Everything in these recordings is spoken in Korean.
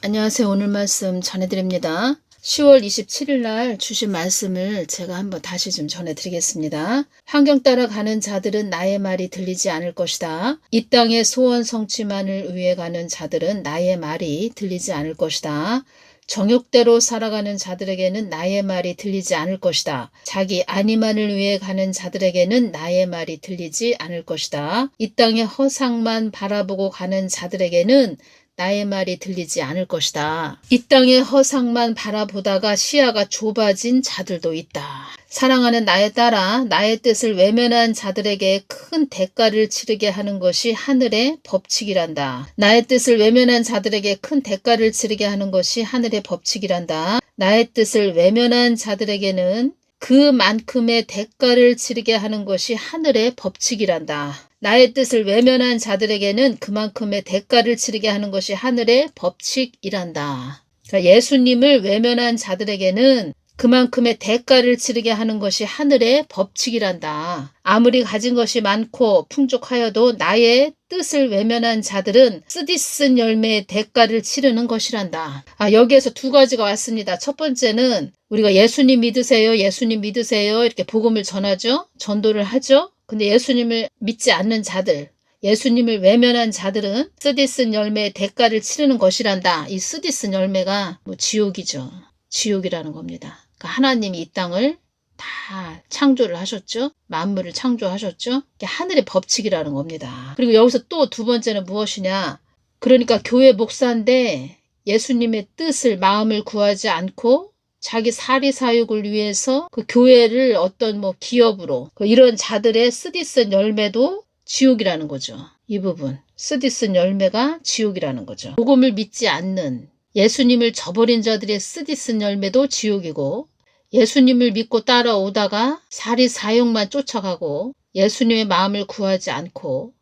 안녕하세요. 오늘 말씀 전해드립니다. 10월 27일 날 주신 말씀을 제가 한번 다시 좀 전해드리겠습니다. 환경 따라 가는 자들은 나의 말이 들리지 않을 것이다. 이 땅의 소원 성취만을 위해 가는 자들은 나의 말이 들리지 않을 것이다. 정욕대로 살아가는 자들에게는 나의 말이 들리지 않을 것이다. 자기 안위만을 위해 가는 자들에게는 나의 말이 들리지 않을 것이다. 이 땅의 허상만 바라보고 가는 자들에게는 나의 말이 들리지 않을 것이다. 이 땅의 허상만 바라보다가 시야가 좁아진 자들도 있다. 사랑하는 나에 따라 나의 뜻을 외면한 자들에게 큰 대가를 치르게 하는 것이 하늘의 법칙이란다. 나의 뜻을 외면한 자들에게 큰 대가를 치르게 하는 것이 하늘의 법칙이란다. 나의 뜻을 외면한 자들에게는 그만큼의 대가를 치르게 하는 것이 하늘의 법칙이란다. 나의 뜻을 외면한 자들에게는 그만큼의 대가를 치르게 하는 것이 하늘의 법칙이란다. 그러니까 예수님을 외면한 자들에게는 그만큼의 대가를 치르게 하는 것이 하늘의 법칙이란다. 아무리 가진 것이 많고 풍족하여도 나의 뜻을 외면한 자들은 쓰디쓴 열매의 대가를 치르는 것이란다. 여기에서 두 가지가 왔습니다. 첫 번째는 우리가 예수님 믿으세요, 예수님 믿으세요 이렇게 복음을 전하죠. 전도를 하죠. 근데 예수님을 믿지 않는 자들, 예수님을 외면한 자들은 쓰디쓴 열매의 대가를 치르는 것이란다. 이 쓰디쓴 열매가 지옥이죠. 지옥이라는 겁니다. 그러니까 하나님이 이 땅을 다 창조를 하셨죠. 만물을 창조하셨죠. 이게 하늘의 법칙이라는 겁니다. 그리고 여기서 또 두 번째는 무엇이냐. 그러니까 교회 목사인데 예수님의 뜻을 마음을 구하지 않고 자기 사리사욕을 위해서 그 교회를 어떤 기업으로 이런 자들의 쓰디쓴 열매도 지옥이라는 거죠. 이 부분 쓰디쓴 열매가 지옥이라는 거죠. 복음을 믿지 않는 예수님을 저버린 자들의 쓰디쓴 열매도 지옥이고, 예수님을 믿고 따라오다가 사리사욕만 쫓아가고 예수님의 마음을 구하지 않고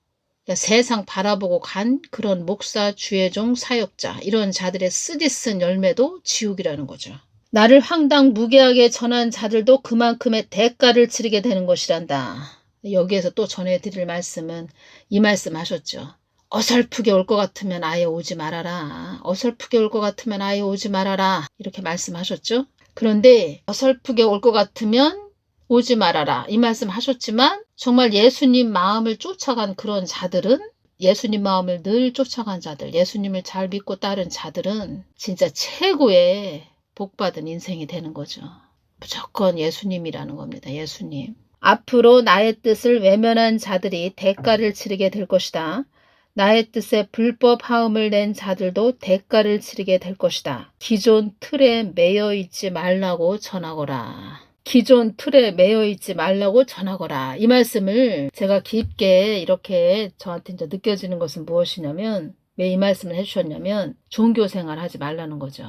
세상 바라보고 간 그런 목사, 주의종, 사역자 이런 자들의 쓰디쓴 열매도 지옥이라는 거죠. 나를 황당무계하게 전한 자들도 그만큼의 대가를 치르게 되는 것이란다. 여기에서 또 전해드릴 말씀은 이 말씀 하셨죠. 어설프게 올 것 같으면 아예 오지 말아라. 어설프게 올 것 같으면 아예 오지 말아라. 이렇게 말씀하셨죠. 그런데 어설프게 올 것 같으면 오지 말아라. 이 말씀 하셨지만 정말 예수님 마음을 쫓아간 그런 자들은, 예수님 마음을 늘 쫓아간 자들, 예수님을 잘 믿고 따른 자들은 진짜 최고의 복받은 인생이 되는 거죠. 무조건 예수님이라는 겁니다. 예수님. 앞으로 나의 뜻을 외면한 자들이 대가를 치르게 될 것이다. 나의 뜻에 불법 하음을 낸 자들도 대가를 치르게 될 것이다. 기존 틀에 매여 있지 말라고 전하거라. 기존 틀에 매여 있지 말라고 전하거라. 이 말씀을 제가 깊게 이렇게 저한테 이제 느껴지는 것은 무엇이냐면, 왜 이 말씀을 해주셨냐면 종교생활 하지 말라는 거죠.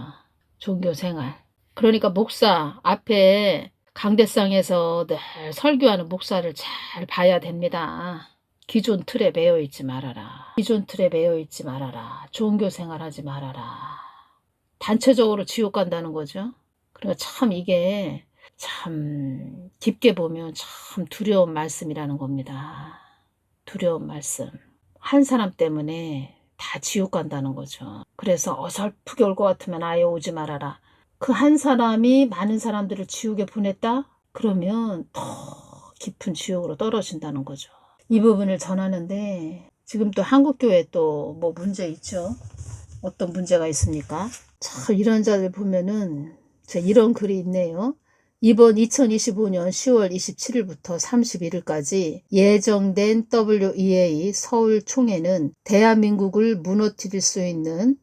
종교생활. 그러니까 목사 앞에 강대상에서 늘 설교하는 목사를 잘 봐야 됩니다. 기존 틀에 매여 있지 말아라. 기존 틀에 매여 있지 말아라. 종교생활 하지 말아라. 단체적으로 지옥 간다는 거죠. 그러니까 참 이게 참 깊게 보면 참 두려운 말씀이라는 겁니다. 두려운 말씀. 한 사람 때문에 다 지옥 간다는 거죠. 그래서 어설프게 올 것 같으면 아예 오지 말아라. 그 한 사람이 많은 사람들을 지옥에 보냈다? 그러면 더 깊은 지옥으로 떨어진다는 거죠. 이 부분을 전하는데 지금 또 한국교회 또 문제 있죠. 어떤 문제가 있습니까? 참 이런 자들 보면은 이런 글이 있네요. 이번 2025년 10월 27일부터 31일까지 예정된 WEA 서울 총회는 대한민국을 무너뜨릴 수 있는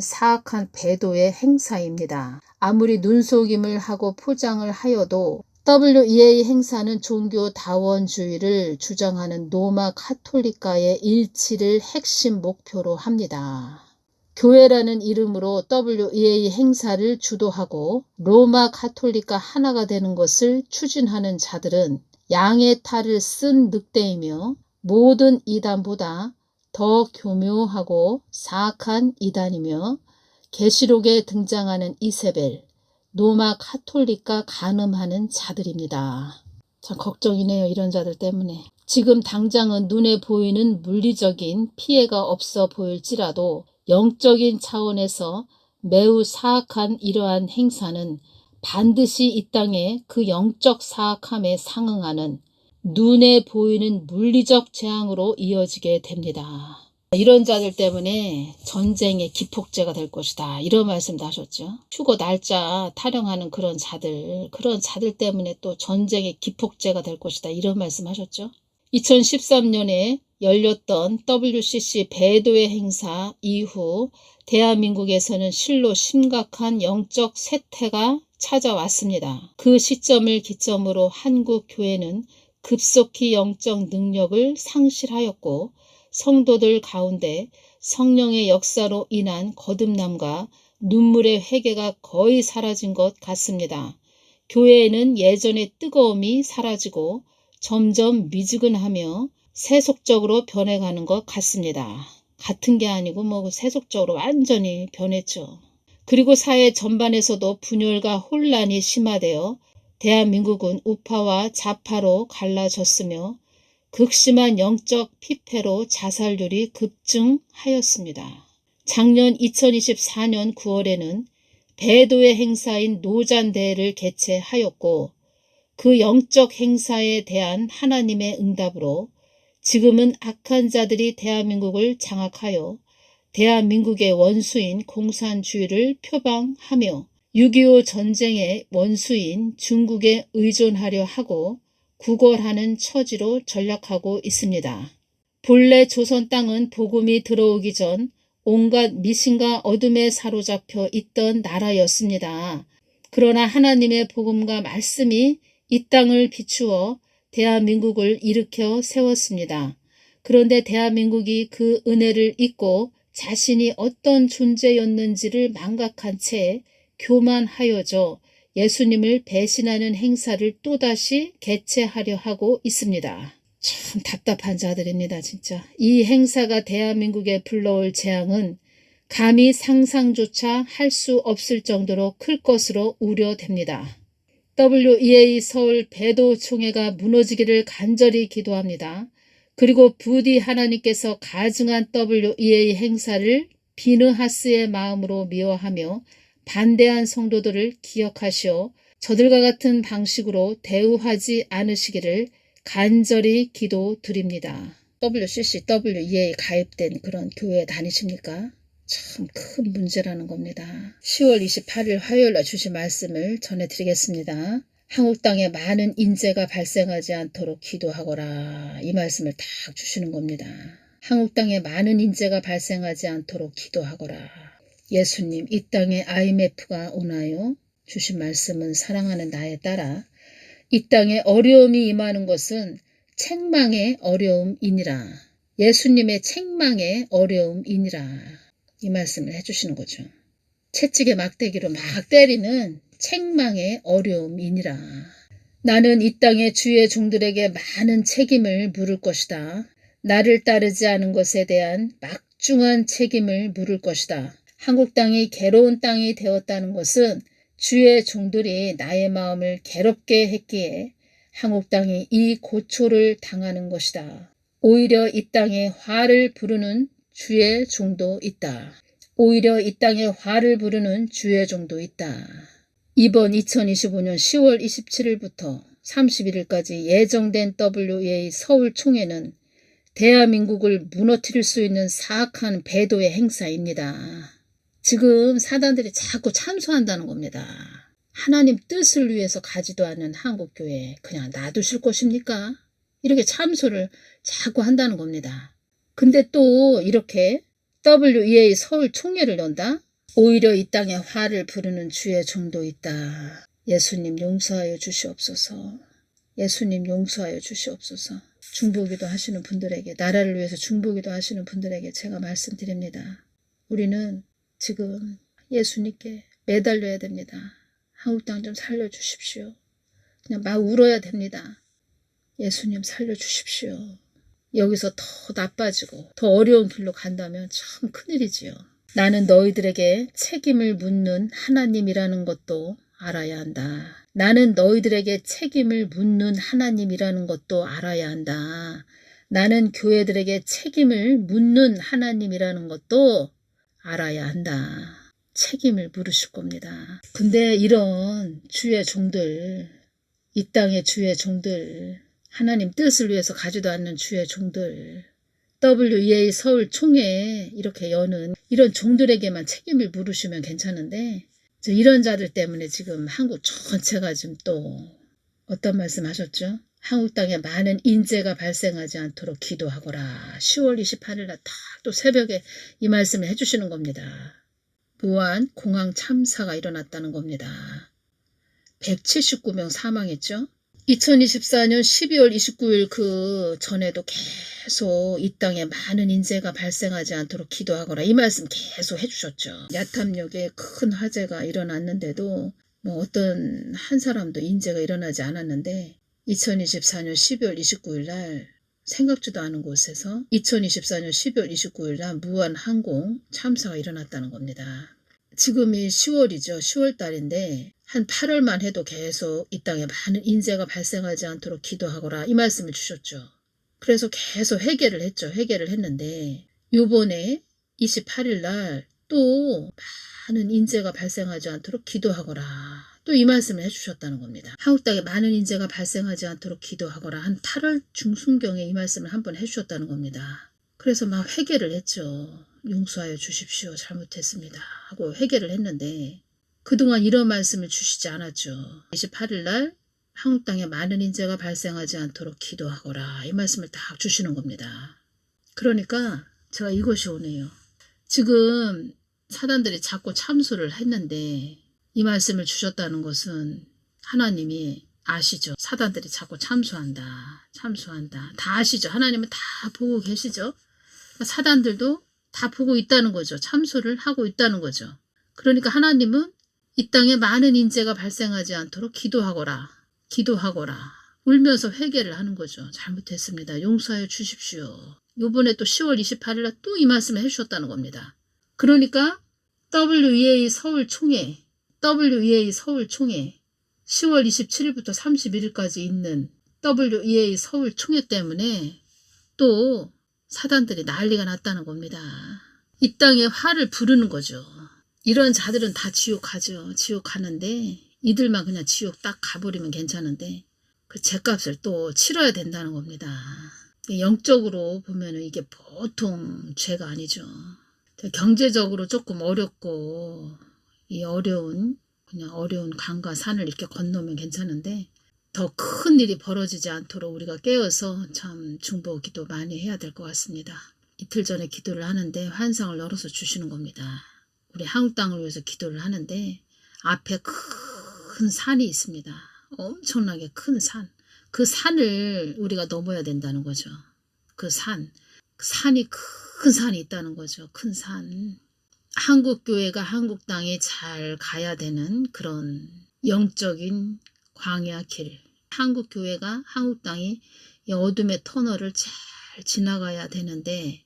사악한 배도의 행사입니다. 아무리 눈속임을 하고 포장을 하여도 WEA 행사는 종교 다원주의를 주장하는 로마 카톨릭과의 일치를 핵심 목표로 합니다. 교회라는 이름으로 WEA 행사를 주도하고 로마 카톨릭과 하나가 되는 것을 추진하는 자들은 양의 탈을 쓴 늑대이며 모든 이단보다 더 교묘하고 사악한 이단이며, 계시록에 등장하는 이세벨, 로마 카톨릭과 간음하는 자들입니다. 참 걱정이네요. 이런 자들 때문에. 지금 당장은 눈에 보이는 물리적인 피해가 없어 보일지라도 영적인 차원에서 매우 사악한 이러한 행사는 반드시 이 땅에 그 영적 사악함에 상응하는 눈에 보이는 물리적 재앙으로 이어지게 됩니다. 이런 자들 때문에 전쟁의 기폭제가 될 것이다. 이런 말씀도 하셨죠. 휴거 날짜 타령하는 그런 자들 때문에 또 전쟁의 기폭제가 될 것이다. 이런 말씀 하셨죠. 2013년에 열렸던 WCC 배도의 행사 이후 대한민국에서는 실로 심각한 영적 쇠퇴가 찾아왔습니다. 그 시점을 기점으로 한국 교회는 급속히 영적 능력을 상실하였고 성도들 가운데 성령의 역사로 인한 거듭남과 눈물의 회개가 거의 사라진 것 같습니다. 교회에는 예전의 뜨거움이 사라지고 점점 미지근하며 세속적으로 변해가는 것 같습니다. 같은 게 아니고 세속적으로 완전히 변했죠. 그리고 사회 전반에서도 분열과 혼란이 심화되어 대한민국은 우파와 좌파로 갈라졌으며 극심한 영적 피폐로 자살률이 급증하였습니다. 작년 2024년 9월에는 배도의 행사인 노잔대회를 개최하였고 그 영적 행사에 대한 하나님의 응답으로 지금은 악한 자들이 대한민국을 장악하여 대한민국의 원수인 공산주의를 표방하며 6.25 전쟁의 원수인 중국에 의존하려 하고 구걸하는 처지로 전락하고 있습니다. 본래 조선 땅은 복음이 들어오기 전 온갖 미신과 어둠에 사로잡혀 있던 나라였습니다. 그러나 하나님의 복음과 말씀이 이 땅을 비추어 대한민국을 일으켜 세웠습니다. 그런데 대한민국이 그 은혜를 잊고 자신이 어떤 존재였는지를 망각한 채 교만하여져 예수님을 배신하는 행사를 또다시 개최하려 하고 있습니다. 참 답답한 자들입니다. 진짜. 이 행사가 대한민국에 불러올 재앙은 감히 상상조차 할 수 없을 정도로 클 것으로 우려됩니다. WEA 서울 배도총회가 무너지기를 간절히 기도합니다. 그리고 부디 하나님께서 가증한 WEA 행사를 비느하스의 마음으로 미워하며 반대한 성도들을 기억하시어 저들과 같은 방식으로 대우하지 않으시기를 간절히 기도드립니다. WCC, WEA 가입된 그런 교회에 다니십니까? 참 큰 문제라는 겁니다. 10월 28일 화요일날 주신 말씀을 전해드리겠습니다. 한국 땅에 많은 인재가 발생하지 않도록 기도하거라. 이 말씀을 딱 주시는 겁니다. 한국 땅에 많은 인재가 발생하지 않도록 기도하거라. 예수님, 이 땅에 IMF가 오나요? 주신 말씀은 사랑하는 나의 딸아, 이 땅에 어려움이 임하는 것은 책망의 어려움이니라. 예수님의 책망의 어려움이니라. 이 말씀을 해주시는 거죠. 채찍의 막대기로 막 때리는 책망의 어려움이니라. 나는 이 땅의 주의 종들에게 많은 책임을 물을 것이다. 나를 따르지 않은 것에 대한 막중한 책임을 물을 것이다. 한국 땅이 괴로운 땅이 되었다는 것은 주의 종들이 나의 마음을 괴롭게 했기에 한국 땅이 이 고초를 당하는 것이다. 오히려 이 땅에 화를 부르는 주의 종도 있다. 오히려 이 땅에 화를 부르는 주의 종도 있다. 이번 2025년 10월 27일부터 31일까지 예정된 WEA 서울 총회는 대한민국을 무너뜨릴 수 있는 사악한 배도의 행사입니다. 지금 사단들이 자꾸 참소한다는 겁니다. 하나님 뜻을 위해서 가지도 않는 한국교회 그냥 놔두실 것입니까? 이렇게 참소를 자꾸 한다는 겁니다. 근데 또 이렇게 WEA 서울 총회를 연다? 오히려 이 땅에 화를 부르는 주의 종도 있다. 예수님 용서하여 주시옵소서. 예수님 용서하여 주시옵소서. 중보기도 하시는 분들에게, 나라를 위해서 중보기도 하시는 분들에게 제가 말씀드립니다. 우리는 지금 예수님께 매달려야 됩니다. 한국 땅 좀 살려주십시오. 그냥 막 울어야 됩니다. 예수님 살려주십시오. 여기서 더 나빠지고 더 어려운 길로 간다면 참 큰일이지요. 나는 너희들에게 책임을 묻는 하나님이라는 것도 알아야 한다. 나는 너희들에게 책임을 묻는 하나님이라는 것도 알아야 한다. 나는 교회들에게 책임을 묻는 하나님이라는 것도 알아야 한다. 책임을 물으실 겁니다. 근데 이런 주의 종들, 이 땅의 주의 종들, 하나님 뜻을 위해서 가지도 않는 주의 종들, WEA 서울 총회 이렇게 여는 이런 종들에게만 책임을 물으시면 괜찮은데 이런 자들 때문에 지금 한국 전체가 지금 또 어떤 말씀 하셨죠? 한국 땅에 많은 인재가 발생하지 않도록 기도하거라. 10월 28일 날 딱 또 새벽에 이 말씀을 해주시는 겁니다. 무한 공항 참사가 일어났다는 겁니다. 179명 사망했죠. 2024년 12월 29일 그 전에도 계속 이 땅에 많은 인재가 발생하지 않도록 기도하거라. 이 말씀 계속 해주셨죠. 야탐역에 큰 화재가 일어났는데도 뭐 어떤 한 사람도 인재가 일어나지 않았는데 2024년 12월 29일 날 생각지도 않은 곳에서 2024년 12월 29일 날 무한항공 참사가 일어났다는 겁니다. 지금이 10월이죠. 10월 달인데 한 8월만 해도 계속 이 땅에 많은 인재가 발생하지 않도록 기도하거라 이 말씀을 주셨죠. 그래서 계속 회개를 했죠. 회개를 했는데 요번에 28일 날 또 많은 인재가 발생하지 않도록 기도하거라. 또 이 말씀을 해주셨다는 겁니다. 한국 땅에 많은 인재가 발생하지 않도록 기도하거라. 한 8월 중순경에 이 말씀을 한번 해주셨다는 겁니다. 그래서 막 회개를 했죠. 용서하여 주십시오. 잘못했습니다. 하고 회개를 했는데 그동안 이런 말씀을 주시지 않았죠. 28일 날 한국 땅에 많은 인재가 발생하지 않도록 기도하거라. 이 말씀을 딱 주시는 겁니다. 그러니까 제가 이것이 오네요. 지금 사단들이 자꾸 참수를 했는데 이 말씀을 주셨다는 것은 하나님이 아시죠. 사단들이 자꾸 참수한다. 다 아시죠. 하나님은 다 보고 계시죠. 사단들도 다 보고 있다는 거죠. 참수를 하고 있다는 거죠. 그러니까 하나님은 이 땅에 많은 인재가 발생하지 않도록 기도하거라. 울면서 회개를 하는 거죠. 잘못했습니다. 용서하여 주십시오. 요번에 또 10월 28일 또 이 말씀을 해주셨다는 겁니다. 그러니까 WEA 서울 총회 10월 27일부터 31일까지 있는 WEA 서울 총회 때문에 또 사단들이 난리가 났다는 겁니다. 이 땅에 화를 부르는 거죠. 이런 자들은 다 지옥 가죠. 지옥 가는데 이들만 그냥 지옥 딱 가버리면 괜찮은데 그 죗값을 또 치러야 된다는 겁니다. 영적으로 보면 이게 보통 죄가 아니죠. 경제적으로 조금 어렵고 이 어려운 강과 산을 이렇게 건너면 괜찮은데 더 큰 일이 벌어지지 않도록 우리가 깨어서 참 중보 기도 많이 해야 될 것 같습니다. 이틀 전에 기도를 하는데 환상을 열어서 주시는 겁니다. 우리 한국 땅을 위해서 기도를 하는데 앞에 큰 산이 있습니다. 엄청나게 큰 산. 그 산을 우리가 넘어야 된다는 거죠. 그 산이 큰 산이 있다는 거죠. 큰 산. 한국 교회가 한국 땅에 잘 가야 되는 그런 영적인 광야 길. 한국 교회가 한국 땅이 이 어둠의 터널을 잘 지나가야 되는데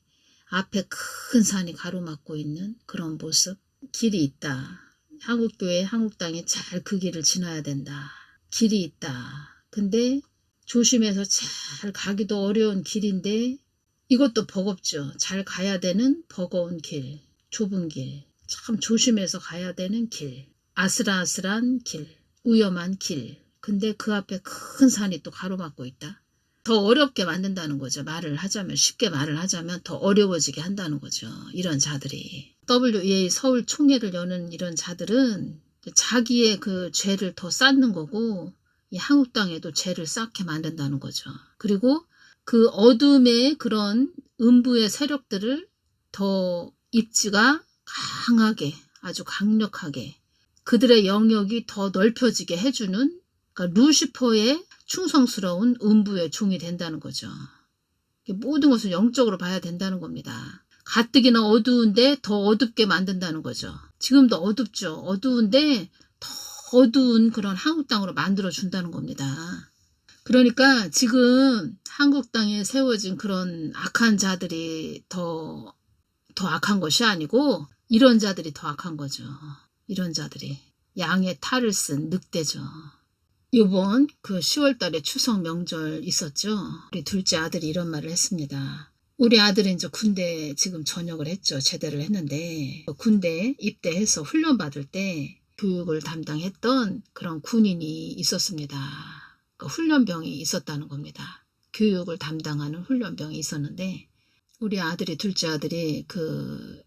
앞에 큰 산이 가로막고 있는 그런 모습. 길이 있다. 한국 교회 한국 땅에 잘 그 길을 지나야 된다. 길이 있다. 근데 조심해서 잘 가기도 어려운 길인데 이것도 버겁죠. 잘 가야 되는 버거운 길. 좁은 길, 참 조심해서 가야 되는 길, 아슬아슬한 길, 위험한 길. 근데 그 앞에 큰 산이 또 가로막고 있다. 더 어렵게 만든다는 거죠. 쉽게 말을 하자면 더 어려워지게 한다는 거죠. 이런 자들이. WEA 서울 총회를 여는 이런 자들은 자기의 그 죄를 더 쌓는 거고 이 한국 땅에도 죄를 쌓게 만든다는 거죠. 그리고 그 어둠의 그런 음부의 세력들을 더 입지가 강하게 아주 강력하게 그들의 영역이 더 넓혀지게 해주는 그러니까 루시퍼의 충성스러운 음부의 종이 된다는 거죠. 모든 것을 영적으로 봐야 된다는 겁니다. 가뜩이나 어두운데 더 어둡게 만든다는 거죠. 지금도 어둡죠. 어두운데 더 어두운 그런 한국 땅으로 만들어준다는 겁니다. 그러니까 지금 한국 땅에 세워진 그런 악한 자들이 더 악한 것이 아니고 이런 자들이 더 악한 거죠. 이런 자들이 양의 탈을 쓴 늑대죠. 이번 그 10월 달에 추석 명절 있었죠. 우리 둘째 아들이 이런 말을 했습니다. 우리 아들은 이제 군대 지금 전역을 했죠. 제대를 했는데 군대 입대해서 훈련 받을 때 교육을 담당했던 그런 군인이 있었습니다. 그 훈련병이 있었다는 겁니다. 교육을 담당하는 훈련병이 있었는데 우리 아들이 둘째 아들이 그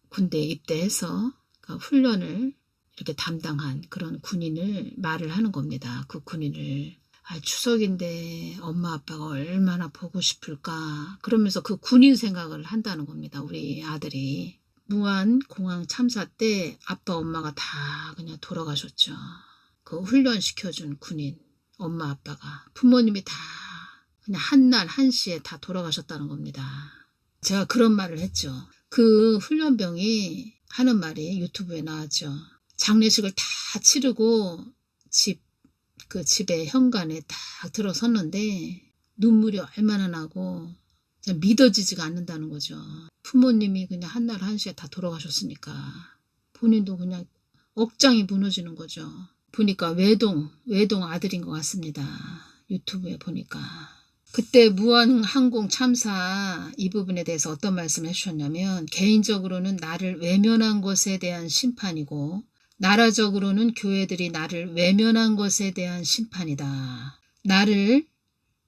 군대에 입대해서 그 훈련을 이렇게 담당한 그런 군인을 말을 하는 겁니다. 그 군인을 추석인데 엄마 아빠가 얼마나 보고 싶을까 그러면서 그 군인 생각을 한다는 겁니다. 우리 아들이 무안 공항 참사 때 아빠 엄마가 다 그냥 돌아가셨죠. 그 훈련시켜준 군인 엄마 아빠가 부모님이 다 그냥 한날 한시에 다 돌아가셨다는 겁니다. 제가 그런 말을 했죠. 그 훈련병이 하는 말이 유튜브에 나왔죠. 장례식을 다 치르고 그 집에 현관에 딱 들어섰는데 눈물이 얼마나 나고 믿어지지가 않는다는 거죠. 부모님이 그냥 한날 한시에 다 돌아가셨으니까 본인도 그냥 억장이 무너지는 거죠. 보니까 외동 아들인 것 같습니다. 유튜브에 보니까. 그때 무한항공 참사 이 부분에 대해서 어떤 말씀을 해주셨냐면 개인적으로는 나를 외면한 것에 대한 심판이고 나라적으로는 교회들이 나를 외면한 것에 대한 심판이다. 나를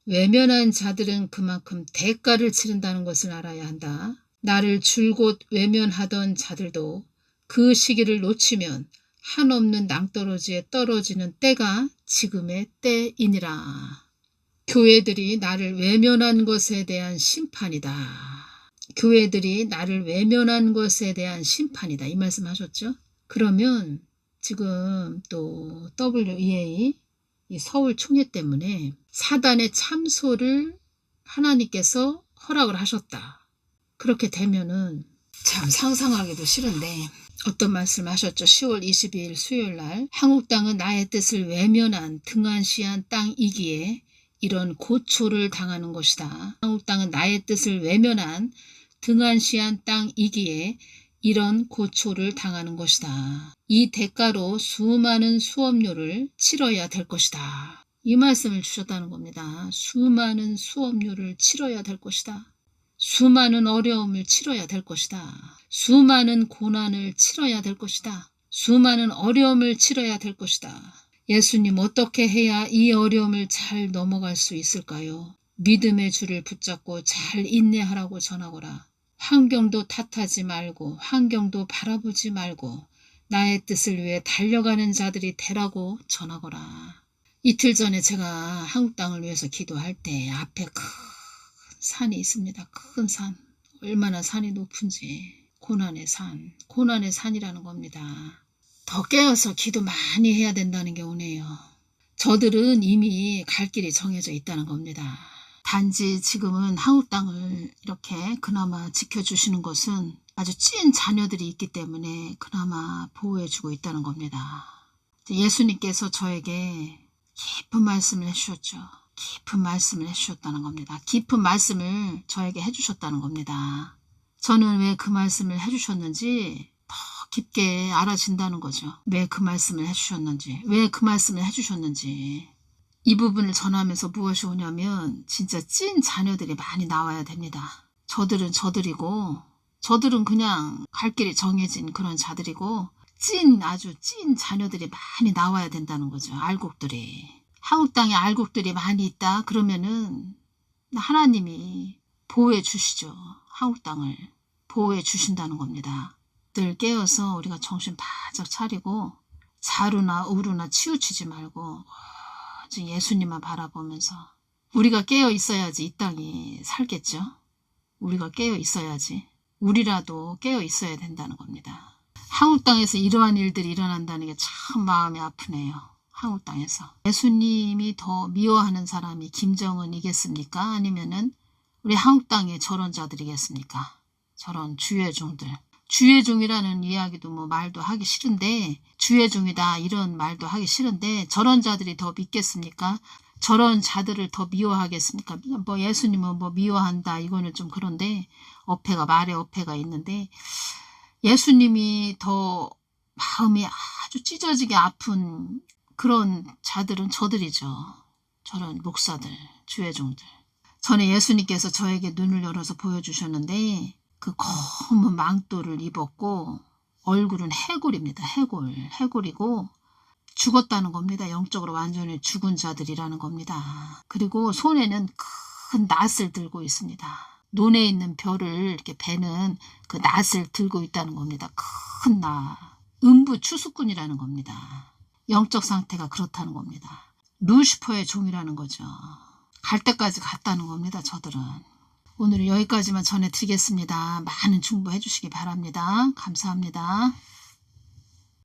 외면한 자들은 그만큼 대가를 치른다는 것을 알아야 한다. 나를 줄곧 외면하던 자들도 그 시기를 놓치면 한없는 낭떠러지에 떨어지는 때가 지금의 때이니라. 교회들이 나를 외면한 것에 대한 심판이다. 교회들이 나를 외면한 것에 대한 심판이다. 이 말씀 하셨죠? 그러면 지금 또 WEA 이 서울 총회 때문에 사단의 참소를 하나님께서 허락을 하셨다. 그렇게 되면은 참 상상하기도 싫은데 어떤 말씀을 하셨죠? 10월 22일 수요일 날 한국 땅은 나의 뜻을 외면한 등한시한 땅이기에 이런 고초를 당하는 것이다. 한국 땅은 나의 뜻을 외면한 등한시한 땅이기에 이런 고초를 당하는 것이다. 이 대가로 수많은 수업료를 치러야 될 것이다. 이 말씀을 주셨다는 겁니다. 수많은 수업료를 치러야 될 것이다. 수많은 어려움을 치러야 될 것이다. 수많은 고난을 치러야 될 것이다. 수많은 어려움을 치러야 될 것이다. 예수님 어떻게 해야 이 어려움을 잘 넘어갈 수 있을까요? 믿음의 줄을 붙잡고 잘 인내하라고 전하거라. 환경도 탓하지 말고 환경도 바라보지 말고 나의 뜻을 위해 달려가는 자들이 되라고 전하거라. 이틀 전에 제가 한국 땅을 위해서 기도할 때 앞에 큰 산이 있습니다. 큰 산. 얼마나 산이 높은지. 고난의 산이라는 겁니다. 더 깨어서 기도 많이 해야 된다는 게 오네요. 저들은 이미 갈 길이 정해져 있다는 겁니다. 단지 지금은 한국 땅을 이렇게 그나마 지켜주시는 것은 아주 찐 자녀들이 있기 때문에 그나마 보호해주고 있다는 겁니다. 예수님께서 저에게 깊은 말씀을 해주셨죠. 깊은 말씀을 해주셨다는 겁니다. 깊은 말씀을 저에게 해주셨다는 겁니다. 저는 왜 그 말씀을 해주셨는지 더 깊게 알아진다는 거죠. 왜 그 말씀을 해주셨는지, 왜 그 말씀을 해주셨는지. 이 부분을 전하면서 무엇이 오냐면 진짜 찐 자녀들이 많이 나와야 됩니다. 저들은 저들이고 저들은 그냥 갈 길이 정해진 그런 자들이고 아주 찐 자녀들이 많이 나와야 된다는 거죠. 알곡들이. 한국 땅에 알곡들이 많이 있다 그러면은 하나님이 보호해 주시죠. 한국 땅을 보호해 주신다는 겁니다. 늘 깨어서 우리가 정신 바짝 차리고 자루나 우루나 치우치지 말고 예수님만 바라보면서 우리가 깨어 있어야지 이 땅이 살겠죠. 우리가 깨어 있어야지. 우리라도 깨어 있어야 된다는 겁니다. 한국 땅에서 이러한 일들이 일어난다는 게 참 마음이 아프네요. 한국 땅에서. 예수님이 더 미워하는 사람이 김정은이겠습니까? 아니면은 우리 한국 땅의 저런 자들이겠습니까? 저런 주의종들. 주의종이라는 이야기도 뭐 말도 하기 싫은데 주의종이다 이런 말도 하기 싫은데 저런 자들이 더 믿겠습니까? 저런 자들을 더 미워하겠습니까? 뭐 예수님은 뭐 미워한다 이거는 좀 그런데 말에 어폐가 있는데 예수님이 더 마음이 아주 찢어지게 아픈 그런 자들은 저들이죠. 저런 목사들, 주의종들. 전에 예수님께서 저에게 눈을 열어서 보여주셨는데 그 검은 망토를 입었고 얼굴은 해골입니다. 해골이고 죽었다는 겁니다. 영적으로 완전히 죽은 자들이라는 겁니다. 그리고 손에는 큰 낫을 들고 있습니다. 논에 있는 벼를 이렇게 베는 그 낫을 들고 있다는 겁니다. 큰 낫. 음부 추수꾼이라는 겁니다. 영적 상태가 그렇다는 겁니다. 루시퍼의 종이라는 거죠. 갈 때까지 갔다는 겁니다. 저들은. 오늘은 여기까지만 전해드리겠습니다. 많은 중보해 주시기 바랍니다. 감사합니다.